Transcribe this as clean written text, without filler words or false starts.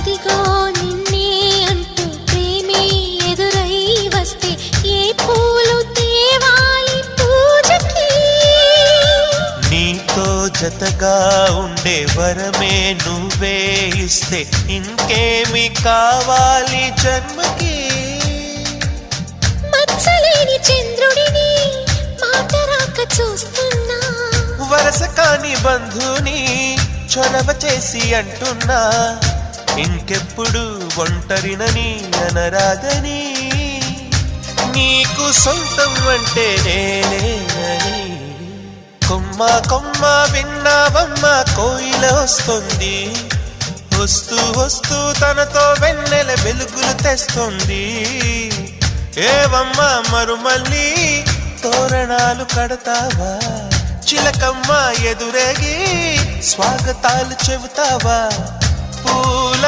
అదిగో నిన్నే అంటూ ప్రేమే ఎదురై వస్తే ఏ పూలు తేవాలి పూజకి? నీతో జతగా ఉండే వరమే నువ్వే ఇస్తే ఇంకేమి కావాలి జన్మకి? మచ్చలేని చంద్రుడిని మాట రాక చూస్తున్నా, వరస కాని బంధుని చొరవ చేసి అంటున్నా, ఇంకెప్పుడు ఒంటరినని అనరాదని, నీకు సొంతం అంటే నేనేనని. కొమ్మ కొమ్మ విన్నావమ్మ కోయిల వస్తుంది, వస్తూ వస్తూ తనతో వెన్నెల వెలుగులు తెస్తుంది. ఏవమ్మ మరుమల్లి తోరణాలు కడతావా, చిలకమ్మ ఎదురేగి స్వాగతాలు చెబుతావా?